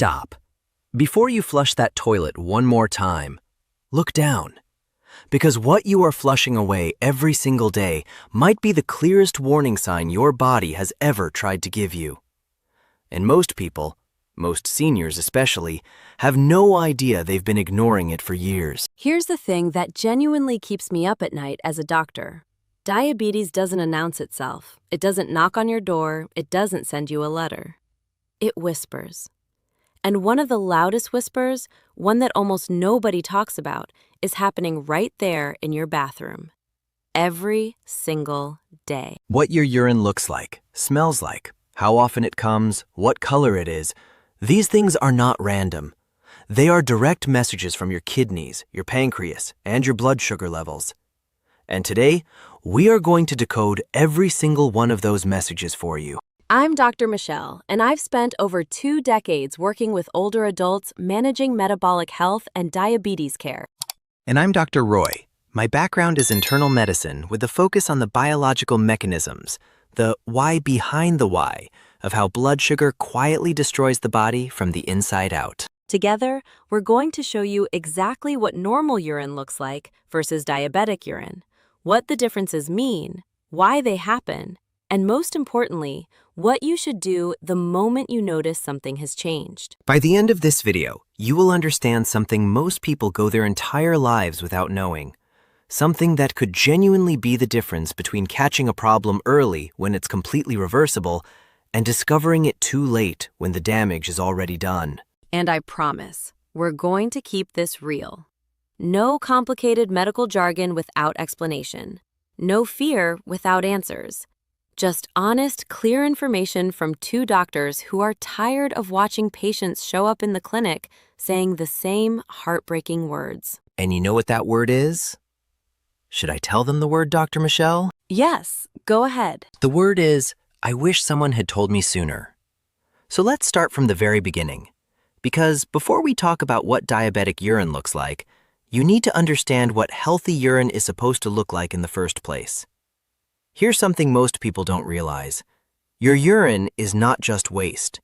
Stop. Before you flush that toilet one more time, look down. Because what you are flushing away every single day might be the clearest warning sign your body has ever tried to give you. And most people, most seniors especially, have no idea they've been ignoring it for years. Here's the thing that genuinely keeps me up at night as a doctor. Diabetes doesn't announce itself. It doesn't knock on your door. It doesn't send you a letter. It whispers. And one of the loudest whispers, one that almost nobody talks about, is happening right there in your bathroom. Every single day. What your urine looks like, smells like, how often it comes, what color it is, these things are not random. They are direct messages from your kidneys, your pancreas, and your blood sugar levels. And today, we are going to decode every single one of those messages for you. I'm Dr. Michelle, and I've spent over 2 decades working with older adults managing metabolic health and diabetes care. And I'm Dr. Roy. My background is internal medicine with a focus on the biological mechanisms, the why behind the why, of how blood sugar quietly destroys the body from the inside out. Together, we're going to show you exactly what normal urine looks like versus diabetic urine, what the differences mean, why they happen, and most importantly, what you should do the moment you notice something has changed. By the end of this video, you will understand something most people go their entire lives without knowing. Something that could genuinely be the difference between catching a problem early when it's completely reversible and discovering it too late when the damage is already done. And I promise, we're going to keep this real. No complicated medical jargon without explanation. No fear without answers. Just honest, clear information from 2 doctors who are tired of watching patients show up in the clinic saying the same heartbreaking words. And you know what that word is? Should I tell them the word, Dr. Michelle? Yes, go ahead. The word is, I wish someone had told me sooner. So let's start from the very beginning. Because before we talk about what diabetic urine looks like, you need to understand what healthy urine is supposed to look like in the first place. Here's something most people don't realize. Your urine is not just waste.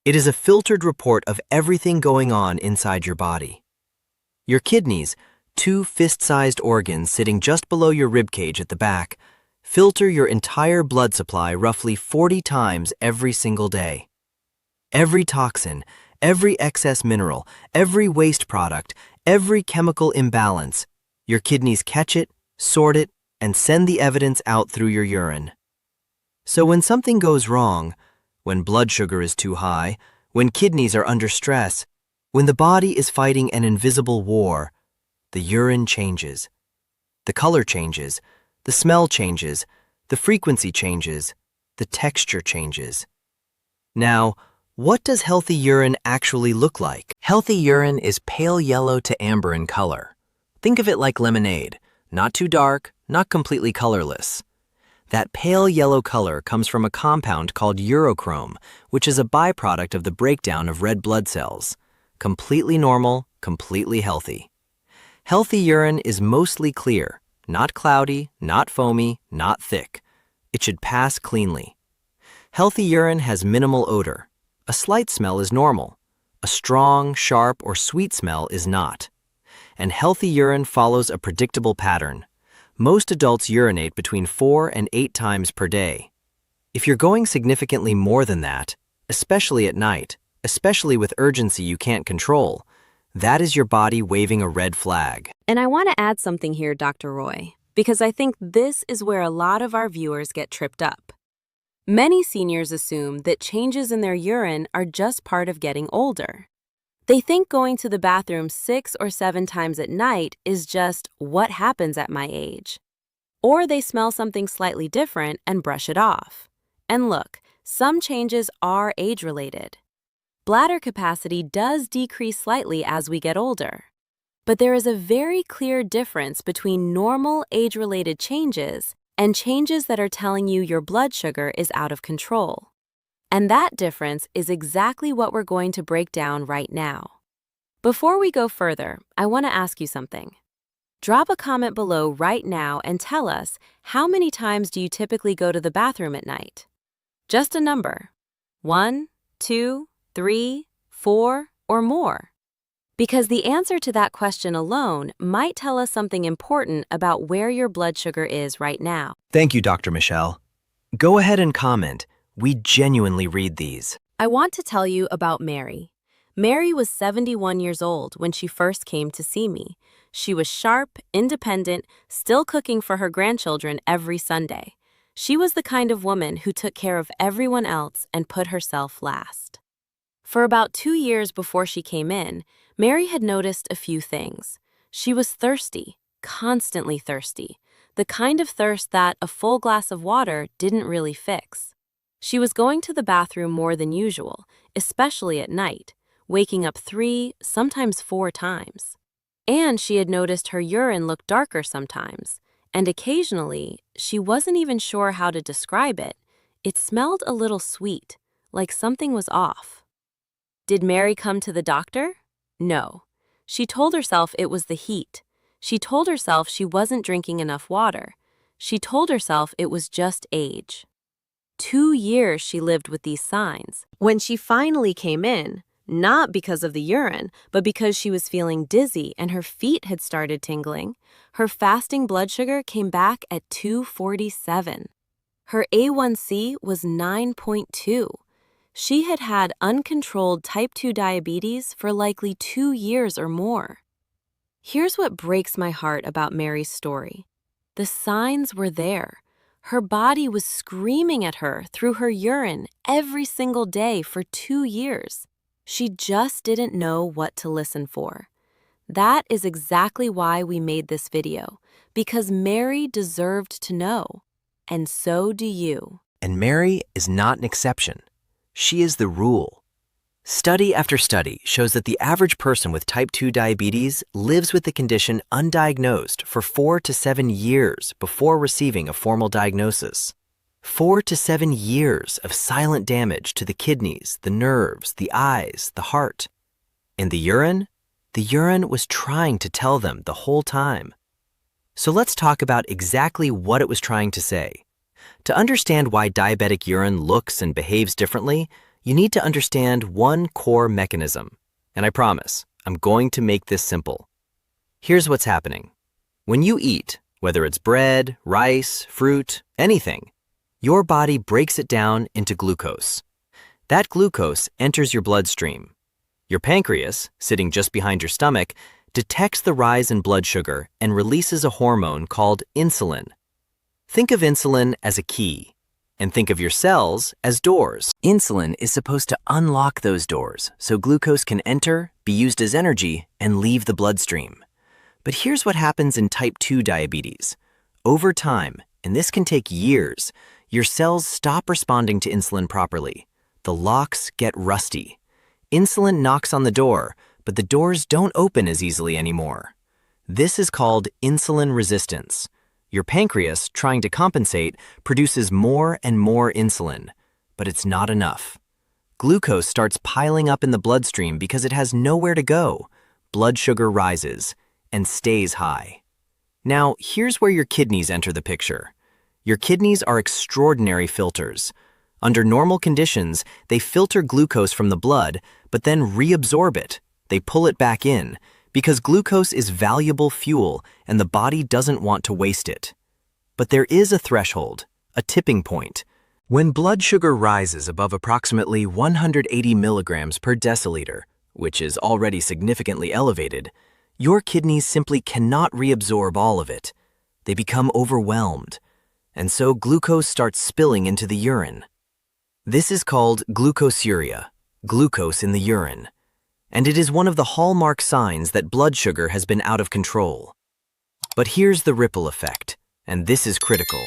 It is a filtered report of everything going on inside your body. Your kidneys, 2 fist-sized organs sitting just below your ribcage at the back, filter your entire blood supply roughly 40 times every single day. Every toxin, every excess mineral, every waste product, every chemical imbalance, your kidneys catch it, sort it, and send the evidence out through your urine. So when something goes wrong, when blood sugar is too high, when kidneys are under stress, when the body is fighting an invisible war, the urine changes. The color changes, the smell changes, the frequency changes, the texture changes. Now, what does healthy urine actually look like? Healthy urine is pale yellow to amber in color. Think of it like lemonade, not too dark, not completely colorless. That pale yellow color comes from a compound called urochrome, which is a byproduct of the breakdown of red blood cells. Completely normal, completely healthy. Healthy urine is mostly clear, not cloudy, not foamy, not thick. It should pass cleanly. Healthy urine has minimal odor. A slight smell is normal. A strong, sharp, or sweet smell is not. And healthy urine follows a predictable pattern. Most adults urinate between 4 and 8 times per day. If you're going significantly more than that, especially at night, especially with urgency you can't control, that is your body waving a red flag. And I want to add something here, Dr. Roy, because I think this is where a lot of our viewers get tripped up. Many seniors assume that changes in their urine are just part of getting older. They think going to the bathroom 6 or 7 times at night is just what happens at my age. Or they smell something slightly different and brush it off. And look, some changes are age-related. Bladder capacity does decrease slightly as we get older. But there is a very clear difference between normal age-related changes and changes that are telling you your blood sugar is out of control. And that difference is exactly what we're going to break down right now. Before we go further, I want to ask you something. Drop a comment below right now and tell us, how many times do you typically go to the bathroom at night? Just a number. 1, 2, 3, 4, or more? Because the answer to that question alone might tell us something important about where your blood sugar is right now. Thank you, Dr. Michelle. Go ahead and comment. We genuinely read these. I want to tell you about Mary. Mary was 71 years old when she first came to see me. She was sharp, independent, still cooking for her grandchildren every Sunday. She was the kind of woman who took care of everyone else and put herself last. For about 2 years before she came in, Mary had noticed a few things. She was thirsty, constantly thirsty, the kind of thirst that a full glass of water didn't really fix. She was going to the bathroom more than usual, especially at night, waking up 3, sometimes 4 times. And she had noticed her urine looked darker sometimes, and occasionally, she wasn't even sure how to describe it. It smelled a little sweet, like something was off. Did Mary come to the doctor? No. She told herself it was the heat. She told herself she wasn't drinking enough water. She told herself it was just age. 2 years she lived with these signs. When she finally came in, not because of the urine, but because she was feeling dizzy and her feet had started tingling, her fasting blood sugar came back at 247. Her A1C was 9.2. She had had uncontrolled type 2 diabetes for likely 2 years or more. Here's what breaks my heart about Mary's story. The signs were there. Her body was screaming at her through her urine every single day for 2 years. She just didn't know what to listen for. That is exactly why we made this video, because Mary deserved to know. And so do you. And Mary is not an exception. She is the rule. Study after study shows that the average person with type 2 diabetes lives with the condition undiagnosed for 4 to 7 years before receiving a formal diagnosis. 4 to 7 years of silent damage to the kidneys, the nerves, the eyes, the heart. And the urine? The urine was trying to tell them the whole time. So let's talk about exactly what it was trying to say. To understand why diabetic urine looks and behaves differently, you need to understand one core mechanism. And I promise, I'm going to make this simple. Here's what's happening. When you eat, whether it's bread, rice, fruit, anything, your body breaks it down into glucose. That glucose enters your bloodstream. Your pancreas, sitting just behind your stomach, detects the rise in blood sugar and releases a hormone called insulin. Think of insulin as a key, and think of your cells as doors. Insulin is supposed to unlock those doors so glucose can enter, be used as energy, and leave the bloodstream. But here's what happens in type 2 diabetes. Over time, and this can take years, your cells stop responding to insulin properly. The locks get rusty. Insulin knocks on the door, but the doors don't open as easily anymore. This is called insulin resistance. Your pancreas, trying to compensate, produces more and more insulin, but it's not enough. Glucose starts piling up in the bloodstream because it has nowhere to go. Blood sugar rises and stays high. Now, here's where your kidneys enter the picture. Your kidneys are extraordinary filters. Under normal conditions, they filter glucose from the blood, but then reabsorb it. They pull it back in, because glucose is valuable fuel and the body doesn't want to waste it. But there is a threshold, a tipping point. When blood sugar rises above approximately 180 milligrams per deciliter, which is already significantly elevated, your kidneys simply cannot reabsorb all of it. They become overwhelmed, and so glucose starts spilling into the urine. This is called glucosuria, glucose in the urine. And it is one of the hallmark signs that blood sugar has been out of control. But here's the ripple effect, and this is critical.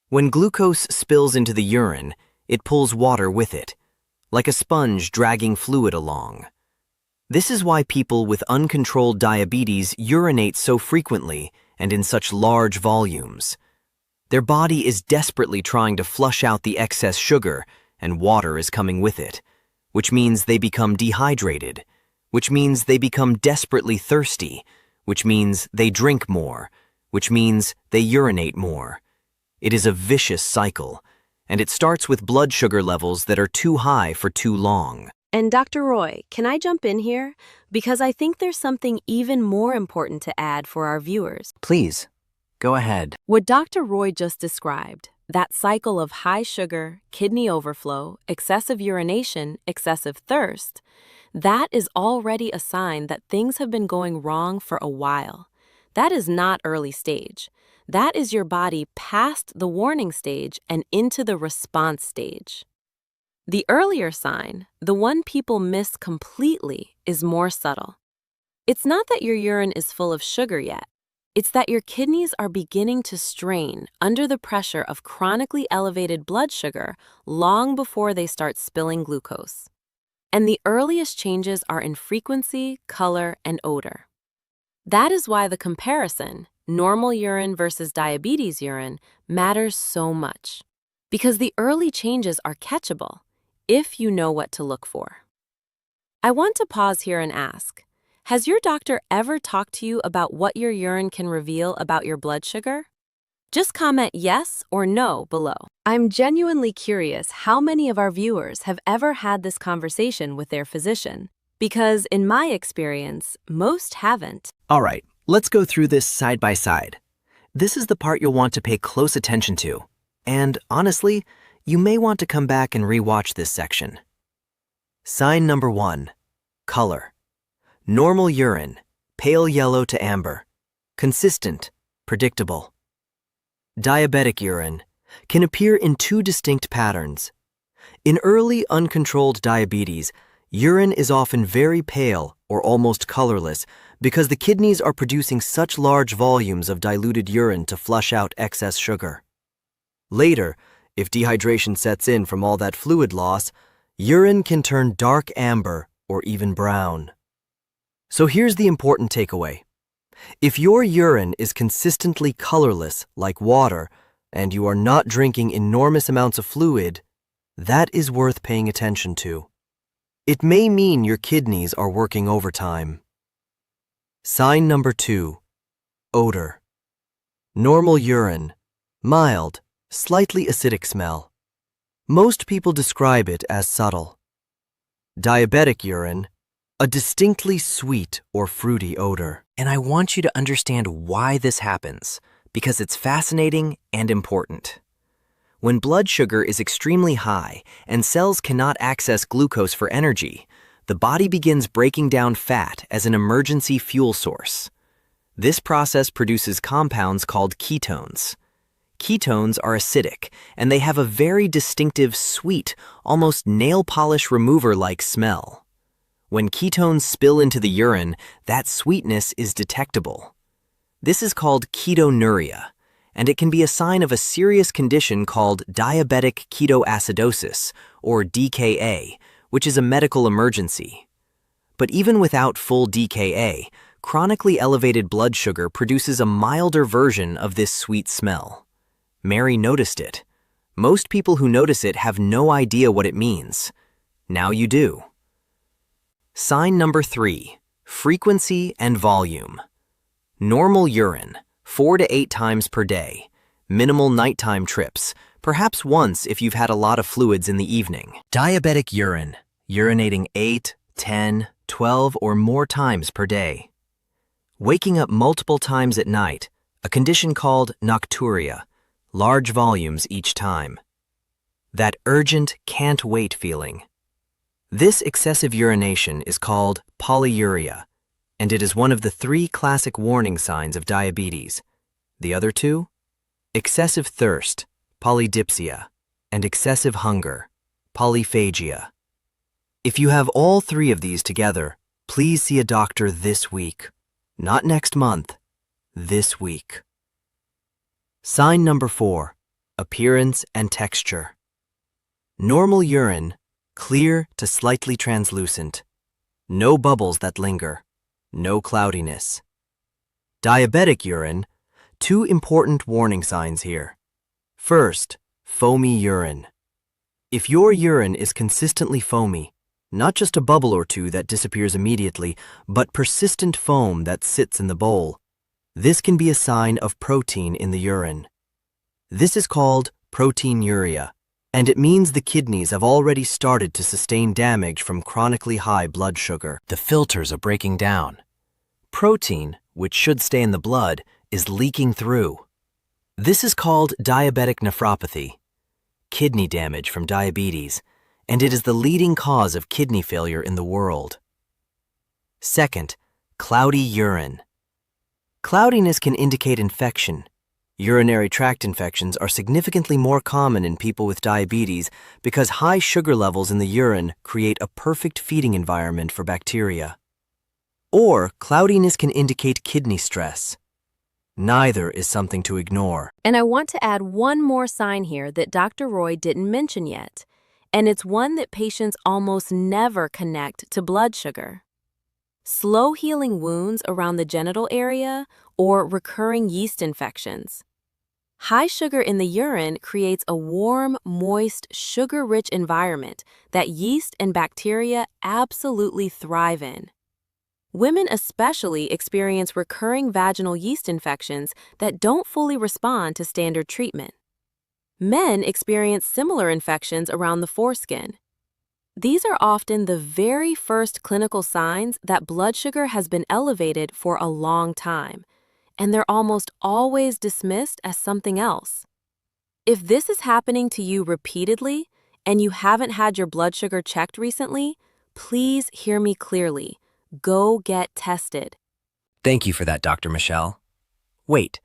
When glucose spills into the urine, it pulls water with it, like a sponge dragging fluid along. This is why people with uncontrolled diabetes urinate so frequently and in such large volumes. Their body is desperately trying to flush out the excess sugar, and water is coming with it, which means they become dehydrated, which means they become desperately thirsty, which means they drink more, which means they urinate more. It is a vicious cycle, and it starts with blood sugar levels that are too high for too long. And Dr. Roy, can I jump in here? Because I think there's something even more important to add for our viewers. Please, go ahead. What Dr. Roy just described, that cycle of high sugar, kidney overflow, excessive urination, excessive thirst, that is already a sign that things have been going wrong for a while. That is not early stage. That is your body past the warning stage and into the response stage. The earlier sign, the one people miss completely, is more subtle. It's not that your urine is full of sugar yet. It's that your kidneys are beginning to strain under the pressure of chronically elevated blood sugar long before they start spilling glucose. And the earliest changes are in frequency, color, and odor. That is why the comparison, normal urine versus diabetes urine, matters so much. Because the early changes are catchable, if you know what to look for. I want to pause here and ask, has your doctor ever talked to you about what your urine can reveal about your blood sugar? Just comment yes or no below. I'm genuinely curious how many of our viewers have ever had this conversation with their physician, because in my experience, most haven't. All right, let's go through this side by side. This is the part you'll want to pay close attention to. And honestly, you may want to come back and re-watch this section. Sign number 1, color. Normal urine, pale yellow to amber. Consistent, predictable. Diabetic urine can appear in 2 distinct patterns. In early uncontrolled diabetes, urine is often very pale or almost colorless because the kidneys are producing such large volumes of diluted urine to flush out excess sugar. Later, if dehydration sets in from all that fluid loss, urine can turn dark amber or even brown. So here's the important takeaway. If your urine is consistently colorless like water and you are not drinking enormous amounts of fluid, that is worth paying attention to. It may mean your kidneys are working overtime. Sign number 2, odor. Normal urine, mild, slightly acidic smell. Most people describe it as subtle. Diabetic urine, a distinctly sweet or fruity odor. And I want you to understand why this happens, because it's fascinating and important. When blood sugar is extremely high and cells cannot access glucose for energy, the body begins breaking down fat as an emergency fuel source. This process produces compounds called ketones. Ketones are acidic, and they have a very distinctive sweet, almost nail polish remover-like smell. When ketones spill into the urine, that sweetness is detectable. This is called ketonuria, and it can be a sign of a serious condition called diabetic ketoacidosis, or DKA, which is a medical emergency. But even without full DKA, chronically elevated blood sugar produces a milder version of this sweet smell. Mary noticed it. Most people who notice it have no idea what it means. Now you do. Sign number 3, frequency and volume. Normal urine, 4 to 8 times per day. Minimal nighttime trips, perhaps once if you've had a lot of fluids in the evening. Diabetic urine, urinating 8, 10, 12 or more times per day. Waking up multiple times at night, a condition called nocturia, large volumes each time. That urgent, can't wait feeling. This excessive urination is called polyuria, and it is one of the 3 classic warning signs of diabetes. The other 2? Excessive thirst, polydipsia, and excessive hunger, polyphagia. If you have all 3 of these together, please see a doctor this week. Not next month, this week. Sign number 4, appearance and texture. Normal urine, clear to slightly translucent. No bubbles that linger. No cloudiness. Diabetic urine, 2 important warning signs here. First, foamy urine. If your urine is consistently foamy, not just a bubble or 2 that disappears immediately, but persistent foam that sits in the bowl, this can be a sign of protein in the urine. This is called proteinuria, And it means the kidneys have already started to sustain damage from chronically high blood sugar. The filters are breaking down. Protein, which should stay in the blood, is leaking through. This is called diabetic nephropathy, kidney damage from diabetes, and it is the leading cause of kidney failure in the world. Second, cloudy urine. Cloudiness can indicate infection. Urinary tract infections are significantly more common in people with diabetes because high sugar levels in the urine create a perfect feeding environment for bacteria. Or cloudiness can indicate kidney stress. Neither is something to ignore. And I want to add one more sign here that Dr. Roy didn't mention yet, and it's one that patients almost never connect to blood sugar. Slow healing wounds around the genital area or recurring yeast infections. High sugar in the urine creates a warm, moist, sugar-rich environment that yeast and bacteria absolutely thrive in. Women especially experience recurring vaginal yeast infections that don't fully respond to standard treatment. Men experience similar infections around the foreskin. These are often the very first clinical signs that blood sugar has been elevated for a long time, and they're almost always dismissed as something else. If this is happening to you repeatedly and you haven't had your blood sugar checked recently, please hear me clearly. Go get tested. Thank you for that, Dr. Michelle. Wait,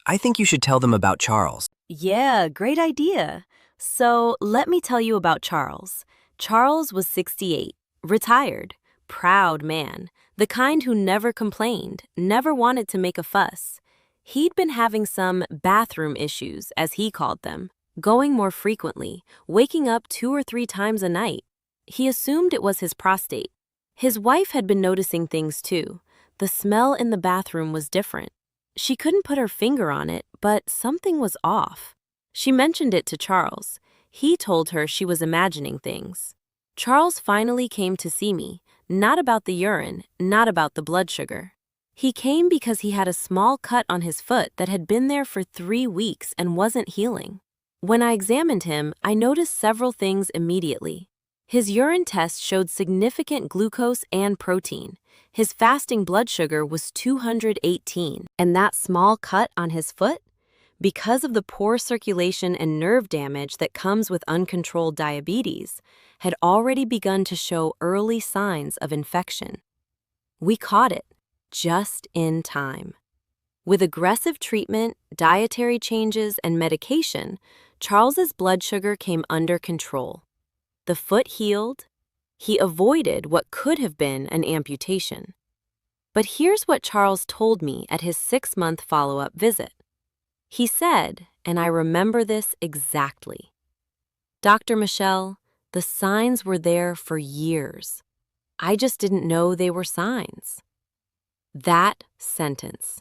I think you should tell them about Charles. Yeah, great idea. So let me tell you about Charles. Charles was 68, retired, proud man, the kind who never complained, never wanted to make a fuss. He'd been having some bathroom issues, as he called them, going more frequently, waking up 2 or 3 times a night. He assumed it was his prostate. His wife had been noticing things too. The smell in the bathroom was different. She couldn't put her finger on it, but something was off. She mentioned it to Charles. He told her she was imagining things. Charles finally came to see me, not about the urine, not about the blood sugar. He came because he had a small cut on his foot that had been there for 3 weeks and wasn't healing. When I examined him, I noticed several things immediately. His urine test showed significant glucose and protein. His fasting blood sugar was 218. And that small cut on his foot? Because of the poor circulation and nerve damage that comes with uncontrolled diabetes, had already begun to show early signs of infection. We caught it just in time. With aggressive treatment, dietary changes, and medication, Charles's blood sugar came under control. The foot healed. He avoided what could have been an amputation. But here's what Charles told me at his 6-month follow-up visit. He said, and I remember this exactly, "Dr. Michelle, the signs were there for years. I just didn't know they were signs." That sentence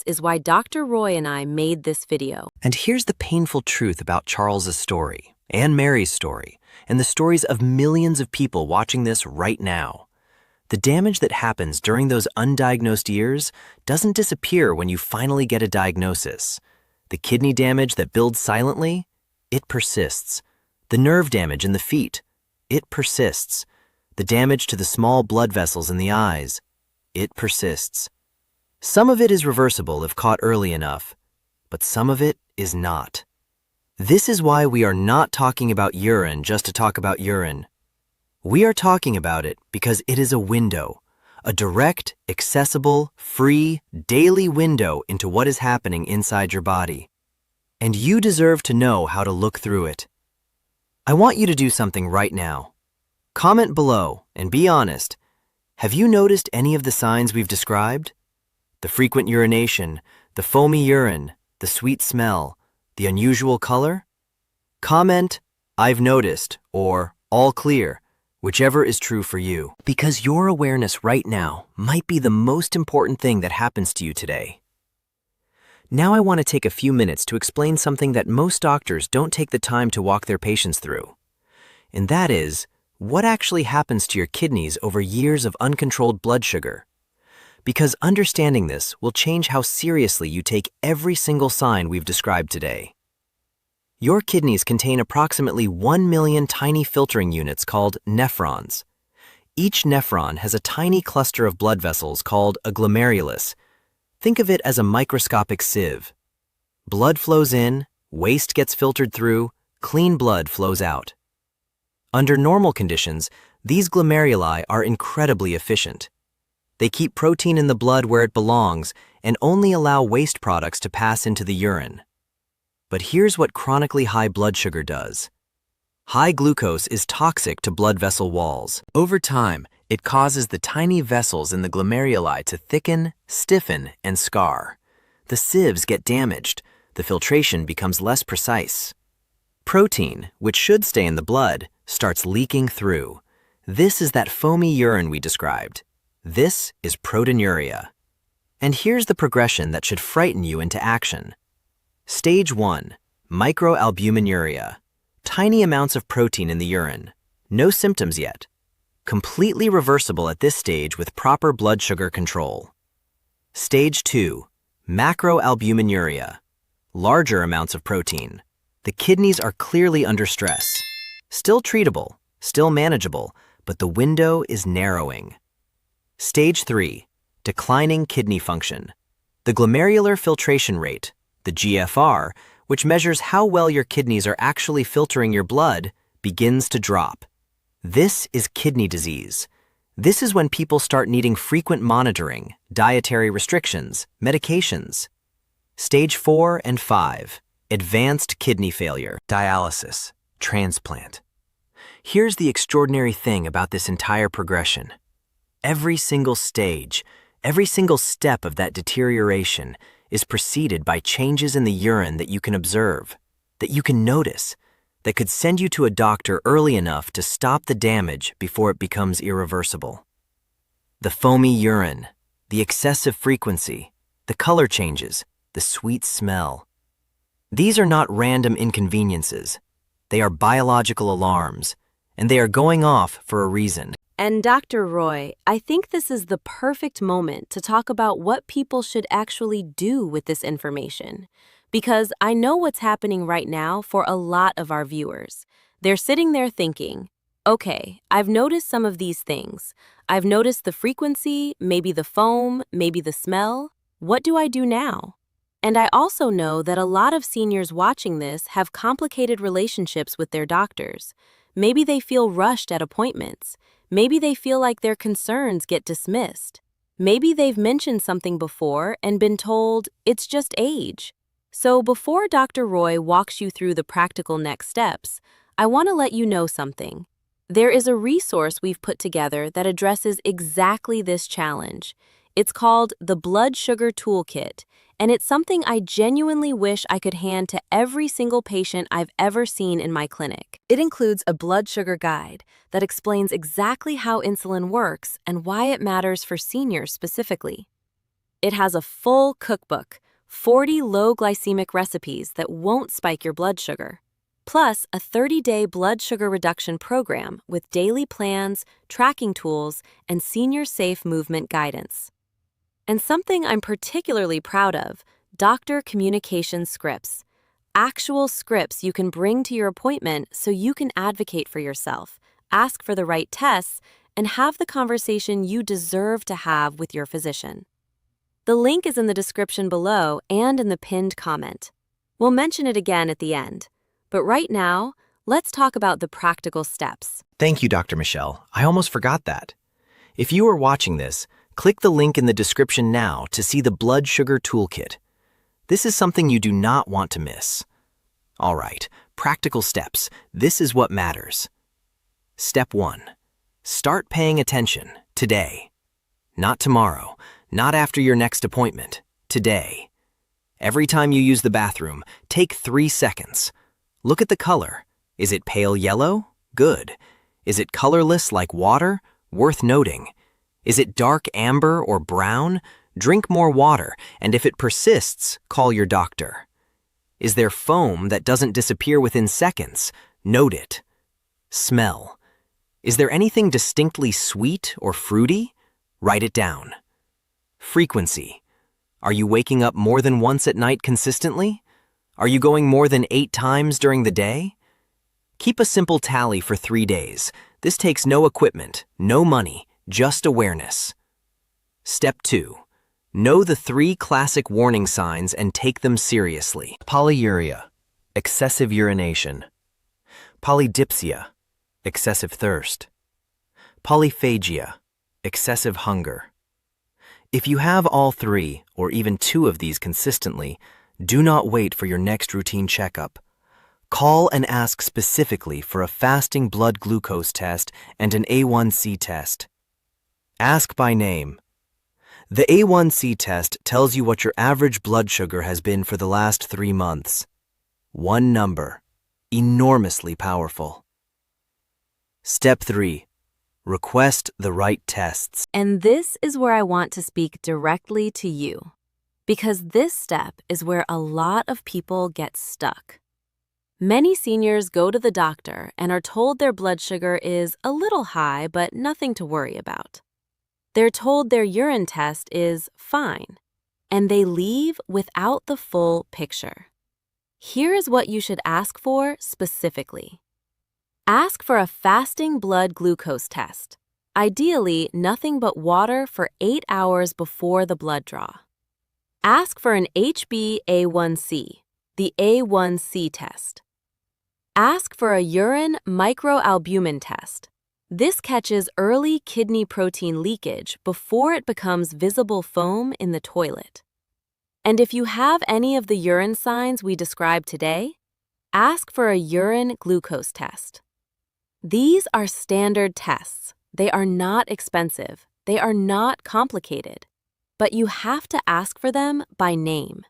is why Dr. Roy and I made this video. And here's the painful truth about Charles's story, and Mary's story, and the stories of millions of people watching this right now. The damage that happens during those undiagnosed years doesn't disappear when you finally get a diagnosis. The kidney damage that builds silently, it persists. The nerve damage in the feet, it persists. The damage to the small blood vessels in the eyes, it persists. Some of it is reversible if caught early enough, but some of it is not. This is why we are not talking about urine just to talk about urine. We are talking about it because it is a window, a direct, accessible, free, daily window into what is happening inside your body. And you deserve to know how to look through it. I want you to do something right now. Comment below and be honest. Have you noticed any of the signs we've described? The frequent urination, the foamy urine, the sweet smell, the unusual color? Comment, "I've noticed," or "all clear," whichever is true for you. Because your awareness right now might be the most important thing that happens to you today. Now I want to take a few minutes to explain something that most doctors don't take the time to walk their patients through. And that is, what actually happens to your kidneys over years of uncontrolled blood sugar. Because understanding this will change how seriously you take every single sign we've described today. Your kidneys contain approximately 1 million tiny filtering units called nephrons. Each nephron has a tiny cluster of blood vessels called a glomerulus. Think of it as a microscopic sieve. Blood flows in, waste gets filtered through, clean blood flows out. Under normal conditions, these glomeruli are incredibly efficient. They keep protein in the blood where it belongs and only allow waste products to pass into the urine. But here's what chronically high blood sugar does. High glucose is toxic to blood vessel walls. Over time, it causes the tiny vessels in the glomeruli to thicken, stiffen, and scar. The sieves get damaged. The filtration becomes less precise. Protein, which should stay in the blood, starts leaking through. This is that foamy urine we described. This is proteinuria. And here's the progression that should frighten you into action. Stage 1, microalbuminuria. Tiny amounts of protein in the urine. No symptoms yet. Completely reversible at this stage with proper blood sugar control. Stage 2, macroalbuminuria. Larger amounts of protein. The kidneys are clearly under stress. Still treatable, still manageable, but the window is narrowing. Stage 3, declining kidney function. The glomerular filtration rate, the GFR, which measures how well your kidneys are actually filtering your blood, begins to drop. This is kidney disease. This is when people start needing frequent monitoring, dietary restrictions, medications. Stage 4 and 5, advanced kidney failure, dialysis, transplant. Here's the extraordinary thing about this entire progression. Every single stage, every single step of that deterioration is preceded by changes in the urine that you can observe, that you can notice, that could send you to a doctor early enough to stop the damage before it becomes irreversible. The foamy urine, the excessive frequency, the color changes, the sweet smell. These are not random inconveniences. They are biological alarms, and they are going off for a reason. And Dr. Roy, I think this is the perfect moment to talk about what people should actually do with this information. Because I know what's happening right now for a lot of our viewers. They're sitting there thinking, okay, I've noticed some of these things. I've noticed the frequency, maybe the foam, maybe the smell. What do I do now? And I also know that a lot of seniors watching this have complicated relationships with their doctors. Maybe they feel rushed at appointments. Maybe they feel like their concerns get dismissed. Maybe they've mentioned something before and been told it's just age. So before Dr. Roy walks you through the practical next steps, I want to let you know something. There is a resource we've put together that addresses exactly this challenge. It's called the Blood Sugar Toolkit, and it's something I genuinely wish I could hand to every single patient I've ever seen in my clinic. It includes a blood sugar guide that explains exactly how insulin works and why it matters for seniors specifically. It has a full cookbook, 40 low glycemic recipes that won't spike your blood sugar, plus a 30-day blood sugar reduction program with daily plans, tracking tools, and senior-safe movement guidance. And something I'm particularly proud of, doctor communication scripts. Actual scripts you can bring to your appointment so you can advocate for yourself, ask for the right tests, and have the conversation you deserve to have with your physician. The link is in the description below and in the pinned comment. We'll mention it again at the end. But right now, let's talk about the practical steps. Thank you, Dr. Michelle. I almost forgot that. If you are watching this, click the link in the description now to see the Blood Sugar Toolkit. This is something you do not want to miss. All right, practical steps. This is what matters. Step 1. Start paying attention today. Not tomorrow, not after your next appointment. Today. Every time you use the bathroom, take 3 seconds. Look at the color. Is it pale yellow? Good. Is it colorless like water? Worth noting. Is it dark amber or brown? Drink more water, and if it persists, call your doctor. Is there foam that doesn't disappear within seconds? Note it. Smell. Is there anything distinctly sweet or fruity? Write it down. Frequency. Are you waking up more than once at night consistently? Are you going more than 8 times during the day? Keep a simple tally for 3 days. This takes no equipment, no money, just awareness. Step 2. Know the 3 classic warning signs and take them seriously. Polyuria, excessive urination. Polydipsia, excessive thirst. Polyphagia, excessive hunger. If you have all 3, or even 2 of these consistently, do not wait for your next routine checkup. Call and ask specifically for a fasting blood glucose test and an A1C test. Ask by name. The A1C test tells you what your average blood sugar has been for the last 3 months. One number, enormously powerful. Step 3. Request the right tests. And this is where I want to speak directly to you, because this step is where a lot of people get stuck. Many seniors go to the doctor and are told their blood sugar is a little high, but nothing to worry about. They're told their urine test is fine, and they leave without the full picture. Here is what you should ask for specifically. Ask for a fasting blood glucose test, ideally nothing but water for 8 hours before the blood draw. Ask for an HbA1c, the A1C test. Ask for a urine microalbumin test. This catches early kidney protein leakage before it becomes visible foam in the toilet. And if you have any of the urine signs we described today, ask for a urine glucose test. These are standard tests. They are not expensive. They are not complicated. But you have to ask for them by name,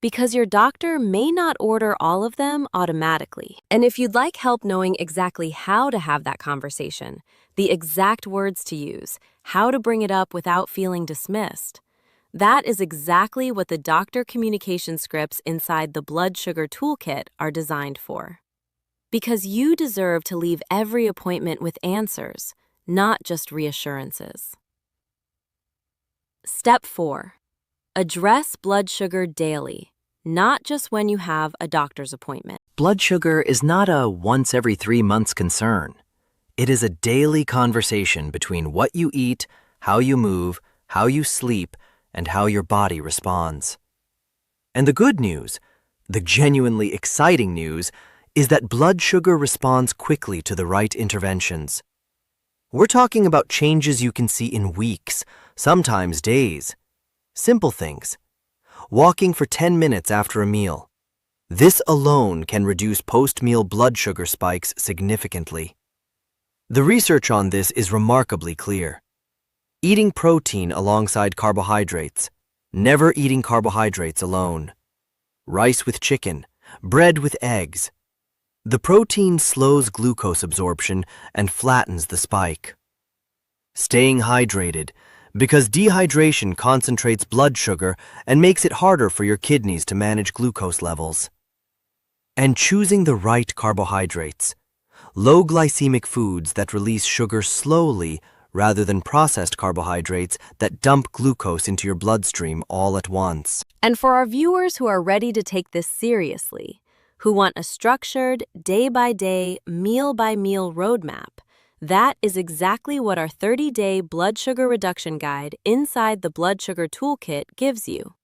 because your doctor may not order all of them automatically. And if you'd like help knowing exactly how to have that conversation, the exact words to use, how to bring it up without feeling dismissed, that is exactly what the doctor communication scripts inside the Blood Sugar Toolkit are designed for. Because you deserve to leave every appointment with answers, not just reassurances. Step 4. Address blood sugar daily, not just when you have a doctor's appointment. Blood sugar is not a once every 3 months concern. It is a daily conversation between what you eat, how you move, how you sleep, and how your body responds. And the good news, the genuinely exciting news, is that blood sugar responds quickly to the right interventions. We're talking about changes you can see in weeks, sometimes days. Simple things. Walking for 10 minutes after a meal. This alone can reduce post-meal blood sugar spikes significantly. The research on this is remarkably clear. Eating protein alongside carbohydrates. Never eating carbohydrates alone. Rice with chicken. Bread with eggs. The protein slows glucose absorption and flattens the spike. Staying hydrated, because dehydration concentrates blood sugar and makes it harder for your kidneys to manage glucose levels. And choosing the right carbohydrates, low glycemic foods that release sugar slowly rather than processed carbohydrates that dump glucose into your bloodstream all at once. And for our viewers who are ready to take this seriously, who want a structured, day-by-day, meal-by-meal roadmap, that is exactly what our 30-day blood sugar reduction guide inside the Blood Sugar Toolkit gives you.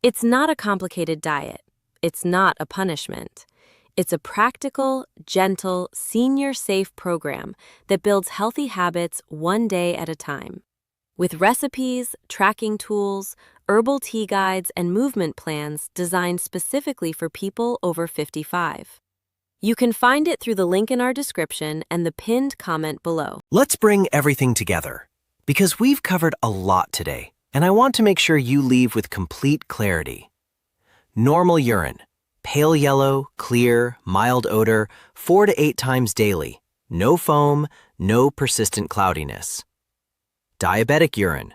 It's not a complicated diet. It's not a punishment. It's a practical, gentle, senior-safe program that builds healthy habits one day at a time. With recipes, tracking tools, herbal tea guides, and movement plans designed specifically for people over 55. You can find it through the link in our description and the pinned comment below. Let's bring everything together, because we've covered a lot today, and I want to make sure you leave with complete clarity. Normal urine, pale yellow, clear, mild odor, 4 to 8 times daily, no foam, no persistent cloudiness. Diabetic urine,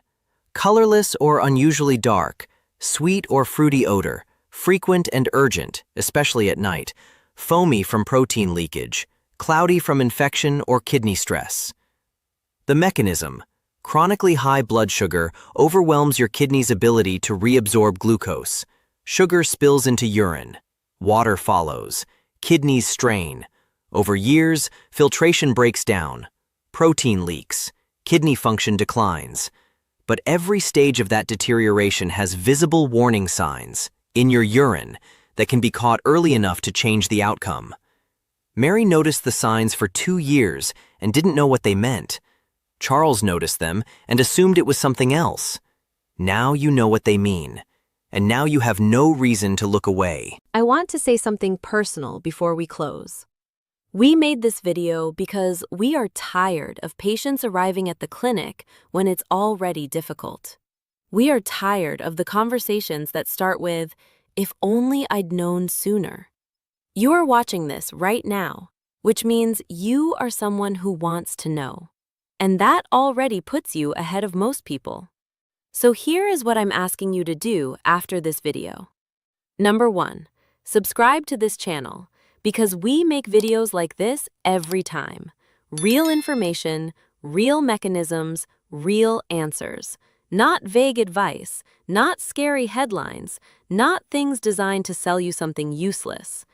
colorless or unusually dark, sweet or fruity odor, frequent and urgent, especially at night, foamy from protein leakage, cloudy from infection or kidney stress. The mechanism, chronically high blood sugar overwhelms your kidney's ability to reabsorb glucose. Sugar spills into urine. Water follows. Kidneys strain. Over years, filtration breaks down. Protein leaks. Kidney function declines. But every stage of that deterioration has visible warning signs in your urine that can be caught early enough to change the outcome. Mary noticed the signs for 2 years and didn't know what they meant. Charles noticed them and assumed it was something else. Now you know what they mean, and now you have no reason to look away. I want to say something personal before we close. We made this video because we are tired of patients arriving at the clinic when it's already difficult. We are tired of the conversations that start with, "If only I'd known sooner." You are watching this right now, which means you are someone who wants to know. And that already puts you ahead of most people. So here is what I'm asking you to do after this video. Number 1, subscribe to this channel because we make videos like this every time. Real information, real mechanisms, real answers. Not vague advice, not scary headlines, not things designed to sell you something useless.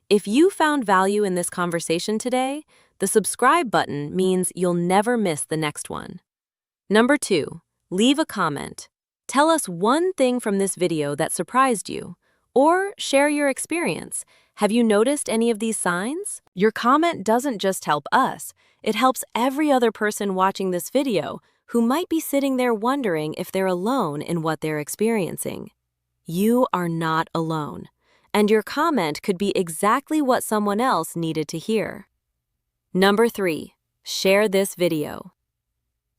If you found value in this conversation today, the subscribe button means you'll never miss the next one. Number 2, leave a comment. Tell us one thing from this video that surprised you, or share your experience. Have you noticed any of these signs? Your comment doesn't just help us, it helps every other person watching this video who might be sitting there wondering if they're alone in what they're experiencing. You are not alone, and your comment could be exactly what someone else needed to hear. Number 3, share this video.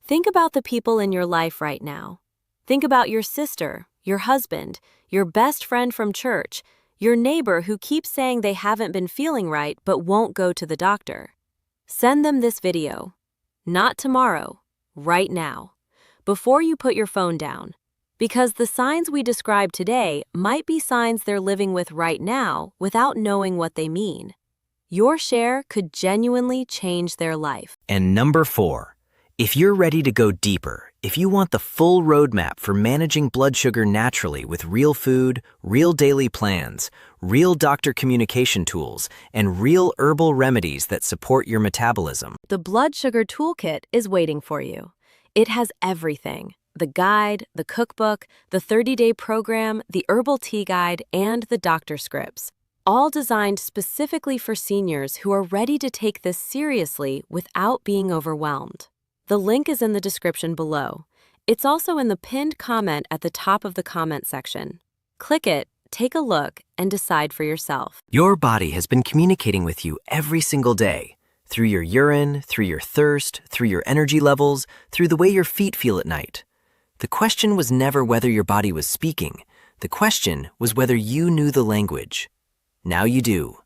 Think about the people in your life right now. Think about your sister, your husband, your best friend from church, your neighbor who keeps saying they haven't been feeling right but won't go to the doctor. Send them this video. Not tomorrow, right now, before you put your phone down, because the signs we described today might be signs they're living with right now without knowing what they mean. Your share could genuinely change their life. And number 4, if you're ready to go deeper, if you want the full roadmap for managing blood sugar naturally with real food, real daily plans, real doctor communication tools, and real herbal remedies that support your metabolism, The Blood Sugar Toolkit is waiting for you. It has everything: the guide, the cookbook, the 30-day program, the herbal tea guide, and the doctor scripts, all designed specifically for seniors who are ready to take this seriously without being overwhelmed. The link is in the description below. It's also in the pinned comment at the top of the comment section. Click it, take a look, and decide for yourself. your body has been communicating with you every single day, through your urine, through your thirst, through your energy levels, through the way your feet feel at night. The question was never whether your body was speaking. The question was whether you knew the language. Now you do.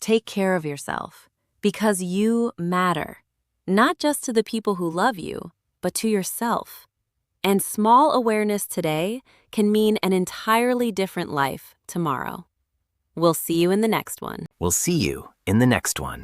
Take care of yourself, because you matter. Not just to the people who love you, but to yourself. And small awareness today can mean an entirely different life tomorrow. We'll see you in the next one. We'll see you in the next one.